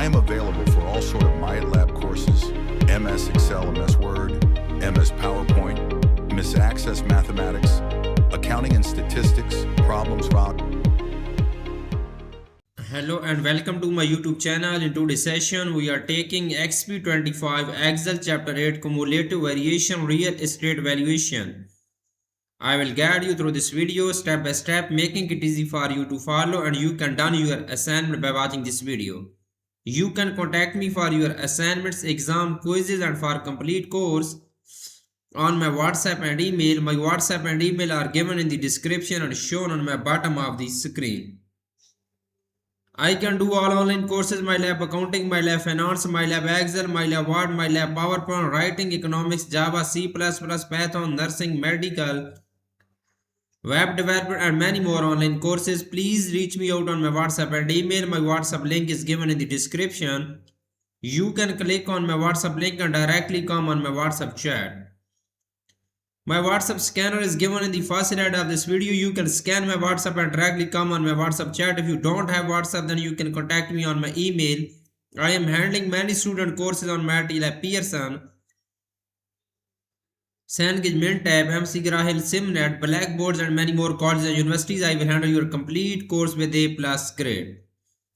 am available for all sort of myitlab courses, MS Excel, MS Word, MS PowerPoint, MS Access Mathematics, Accounting and Statistics, Problems Solving. Hello and welcome to my YouTube channel. In today's session, we are taking Exp25 Excel Chapter 8 Cumulative Variation Real Estate Valuation. I will guide you through this video step by step, making it easy for you to follow, and you can done your assignment by watching this video. You can contact me for your assignments, exam, quizzes, and for complete course on my WhatsApp and email. My WhatsApp and email are given in the description and shown on my bottom of the screen. I can do all online courses: myitlab Accounting, myitlab Finance, myitlab Excel, myitlab Word, myitlab PowerPoint, Writing, Economics, Java, C++, Python, Nursing, Medical, Web Development, and many more online courses. Please reach me out on my WhatsApp and email. My WhatsApp link is given in the description. You can click on my WhatsApp link and directly come on my WhatsApp chat. My WhatsApp scanner is given in the first slide of this video. You can scan my WhatsApp and directly come on my WhatsApp chat. If you don't have WhatsApp, then you can contact me on my email. I am handling many student courses on myitlab, Pearson, Cengage, Tab, MC Grahil, Simnet, Blackboards, and many more colleges and universities. I will handle your complete course with A+ grade.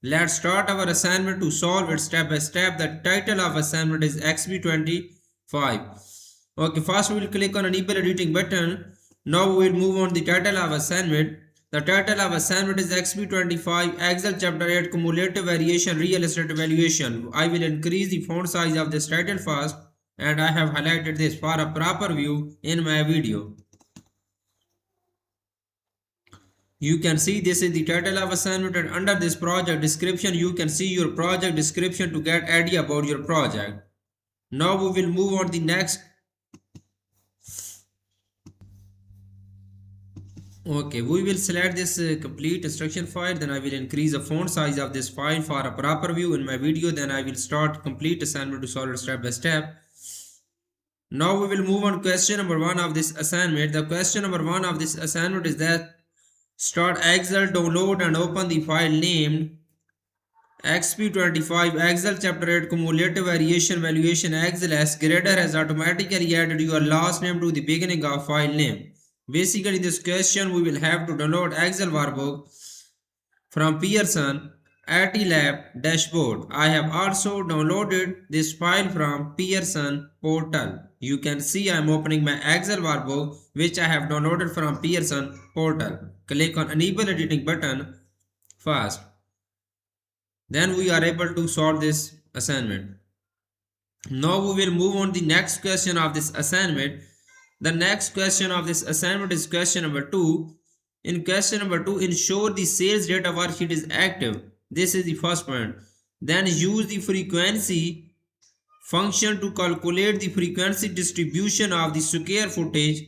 Let's start our assignment to solve it step by step. The title of assignment is Exp25. Okay, first we will click on enable editing button. Now we will move on the title of assignment. The title of assignment is Exp25 Excel Chapter 8 Cumulative Variation Real Estate Valuation. I will increase the font size of this title first, and I have highlighted this for a proper view in my video. You can see this is the title of assignment, and under this project description you can see your project description to get idea about your project. Now we will move on to the next. Okay, we will select this complete instruction file. Then I will increase the font size of this file for a proper view in my video. Then I will start complete assignment to solve it step by step. Now we will move on to question number 1 of this assignment. The question number 1 of this assignment is that start Excel, download and open the file named Exp25 Excel Chapter 8 Cumulative Variation Valuation Excel as grader has automatically added your last name to the beginning of file name. Basically, in this question, we will have to download Excel workbook from Pearson myitlab dashboard. I have also downloaded this file from Pearson portal. You can see I am opening my Excel workbook which I have downloaded from Pearson portal. Click on enable editing button first. Then we are able to solve this assignment. Now we will move on to the next question of this assignment. The next question of this assignment is question number 2. In question number 2, ensure the sales data worksheet is active. This is the first point. Then use the frequency function to calculate the frequency distribution of the square footage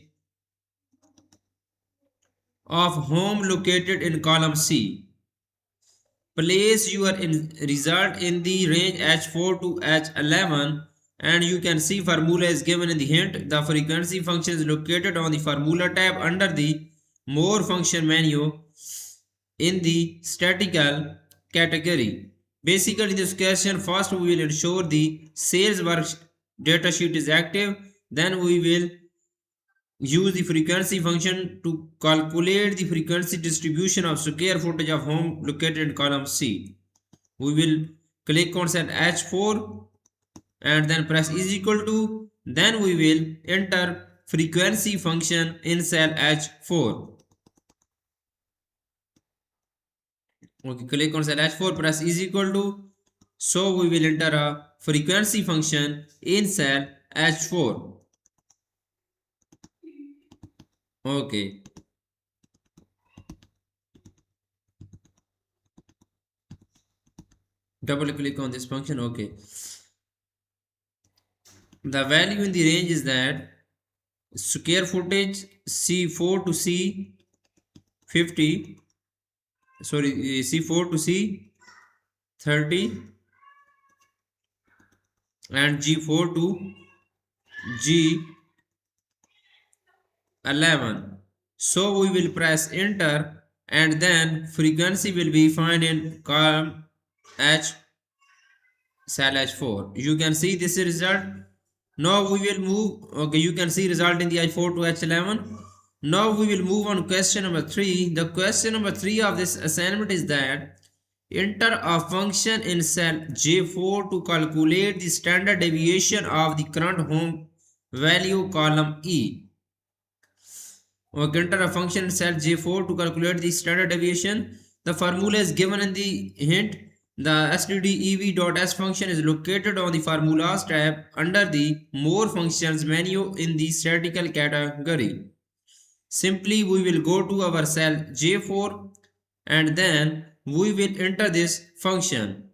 of home located in column C. Place your result in the range H4 to H11. And you can see formula is given in the hint. The frequency function is located on the formula tab under the more function menu in the statistical category. Basically, in this question, first we will ensure the sales work data sheet is active. Then we will use the frequency function to calculate the frequency distribution of square footage of home located in column C. We will click on set H4 and then press is equal to. Then we will enter frequency function in cell H4. Okay, click on cell H4, press is equal to. So we will enter a frequency function in cell H4. Okay. Double click on this function. Okay. The value in the range is that square footage C4 to C50, C4 to C30 and G4 to G11. So we will press enter and then frequency will be found in column H cell H4. You can see this result. Now we will move. Okay, you can see result in the H4 to H11. Now we will move on question number 3. The question number 3 of this assignment is that enter a function in cell J4 to calculate the standard deviation of the current home value column E. Okay, enter a function in cell J4 to calculate the standard deviation. The formula is given in the hint. The stdev.s function is located on the formulas tab under the more functions menu in the statistical category. Simply we will go to our cell J4 and then we will enter this function,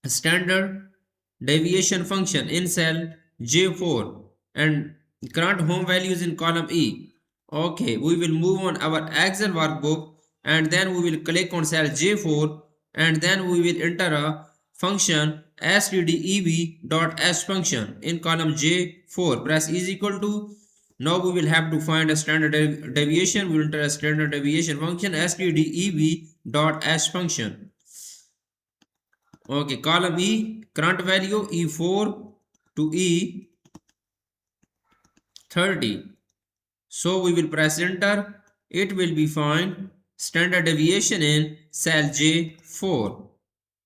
standard deviation function in cell J4 and current home values in column E. Okay, we will move on our Excel workbook and then we will click on cell J4 and then we will enter a function stdev.s function in column J4. Press is equal to. Now we will have to find a standard deviation. We will enter a standard deviation function stdev.s function. Okay, column E, current value E4 to E30. So we will press enter. It will be find standard deviation in cell J4.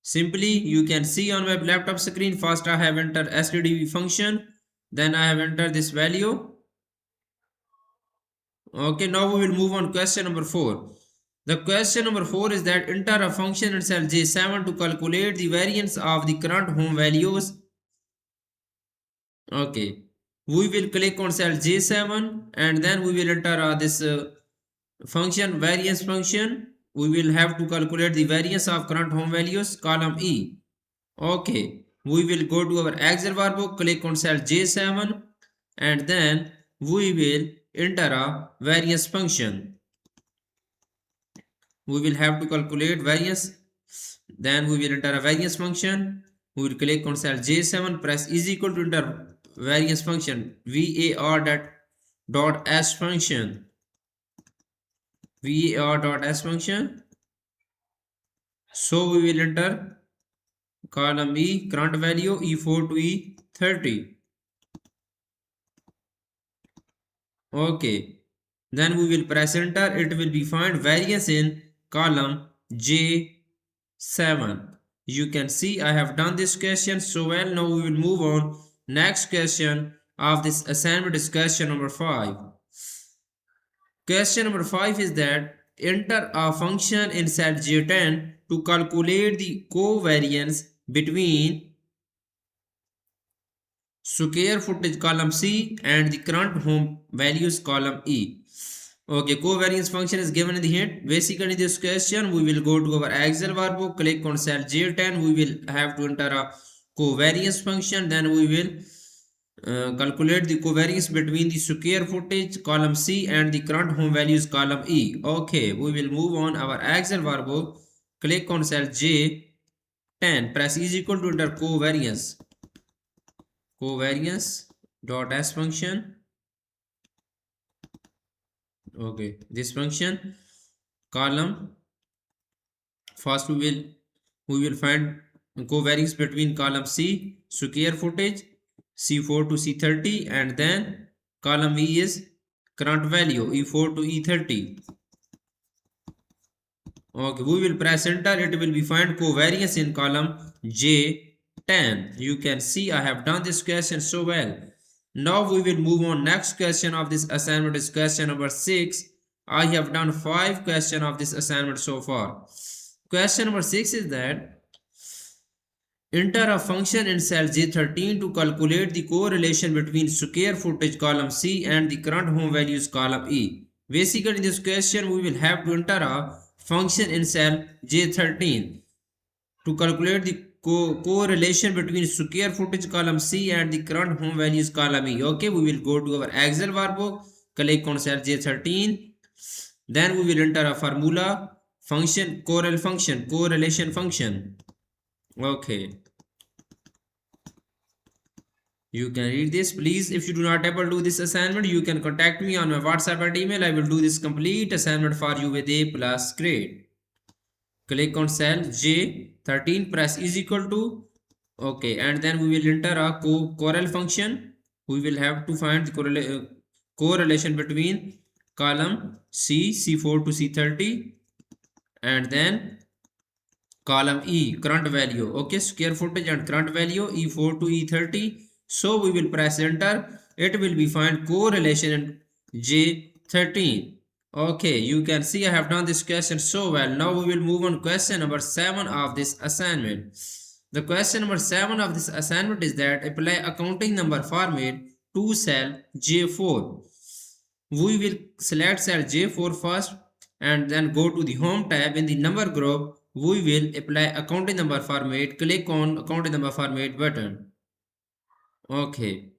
Simply you can see on my laptop screen. First I have entered stdev function. Then I have entered this value. Okay, now we will move on question number 4. The question number 4 is that enter a function in cell J7 to calculate the variance of the current home values. Okay, we will click on cell J7 and then we will enter this function, variance function. We will have to calculate the variance of current home values column E. Okay, we will go to our Excel workbook, click on cell J7 and then we will enter a variance function. We will have to calculate variance. Then we will enter a variance function. We will click on cell J7, press is equal to enter variance function var.s function. var.s function. So we will enter column E, current value E4 to E30. Okay, then we will press enter. It will be find variance in column J7. You can see I have done this question so well. Now we will move on. Next question of this assignment is question number 5. Question number 5 is that enter a function in cell J10 to calculate the covariance between square footage column C and the current home values column E. Okay, covariance function is given in the hint. Basically, this question we will go to our Excel workbook, click on cell J10. We will have to enter a covariance function. Then we will calculate the covariance between the square footage column C and the current home values column E. Okay, we will move on our Excel workbook. Click on cell J10. Press is equal to enter covariance. Covariance.s function. Okay, this function column. First we will find covariance between column C square footage C4 to C30 and then column E is current value E4 to E30. Okay, we will press enter. It will be find covariance in column J10. You can see I have done this question so well. Now we will move on. Next question of this assignment is question number 6. I have done 5 questions of this assignment so far. Question number 6 is that enter a function in cell J13 to calculate the correlation between square footage column C and the current home values column E. Basically in this question we will have to enter a function in cell J13 to calculate the correlation between square footage column C and the current home values column E. Okay, we will go to our Excel workbook, click on cell J13, then we will enter a formula function, correlation function. Okay, you can read this. Please, if you do not able to do this assignment, you can contact me on my WhatsApp and email. I will do this complete assignment for you with A+ grade. Click on cell J13, press is equal to. Okay, and then we will enter a correl function. We will have to find the correlation between column C4 to C30, and then column E, current value. Okay, square footage and current value E4 to E30. So we will press enter. It will be find correlation in J13. Okay, you can see I have done this question so well. Now we will move on question number 7 of this assignment. The question number 7 of this assignment is that apply accounting number format to cell J4. We will select cell J4 first and then go to the home tab. In the number group, we will apply accounting number format. Click on accounting number format button. Okay.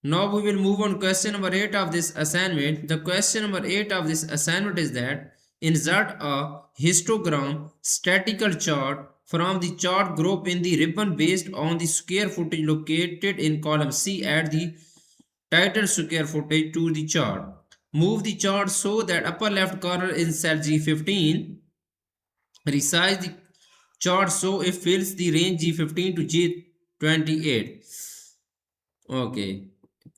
Now we will move on question number 8 of this assignment. The question number 8 of this assignment is that insert a histogram statistical chart from the chart group in the ribbon based on the square footage located in column C. Add the title square footage to the chart. Move the chart so that upper left corner in cell G15. Resize the chart so it fills the range G15 to G28. Okay.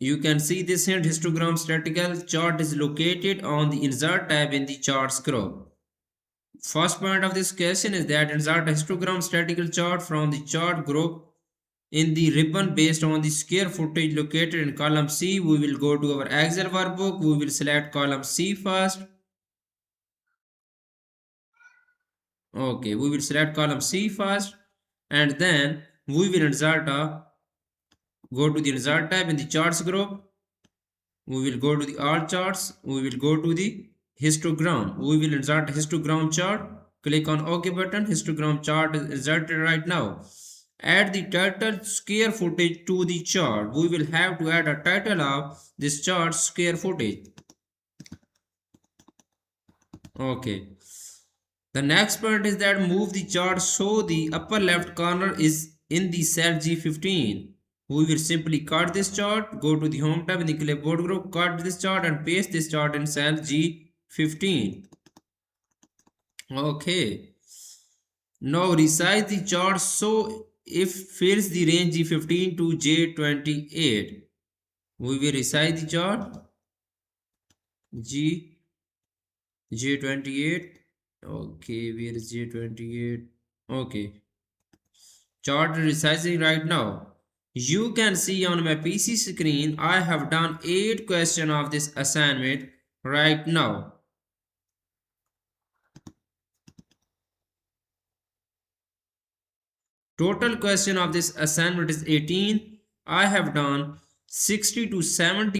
You can see this hint histogram statistical chart is located on the insert tab in the charts group. First point of this question is that insert a histogram statistical chart from the chart group in the ribbon based on the square footage located in column C. We will go to our Excel workbook. We will select column C first. Okay, we will select column C first, and then we will insert a go to the insert tab in the charts group. We will go to the all charts. We will go to the histogram. We will insert a histogram chart. Click on OK button. Histogram chart is inserted right now. Add the title square footage to the chart. We will have to add a title of this chart square footage. Okay. The next part is that move the chart so the upper left corner is in the cell G15. We will simply cut this chart, go to the home tab in the clipboard group, cut this chart and paste this chart in cell G15. Okay. Now resize the chart so it fills the range G15 to J28. We will resize the chart J28. Okay, where is J28? Okay. Chart resizing right now. You can see on my PC screen I have done 8 questions of this assignment right now. Total question of this assignment is 18. I have done 60 to 70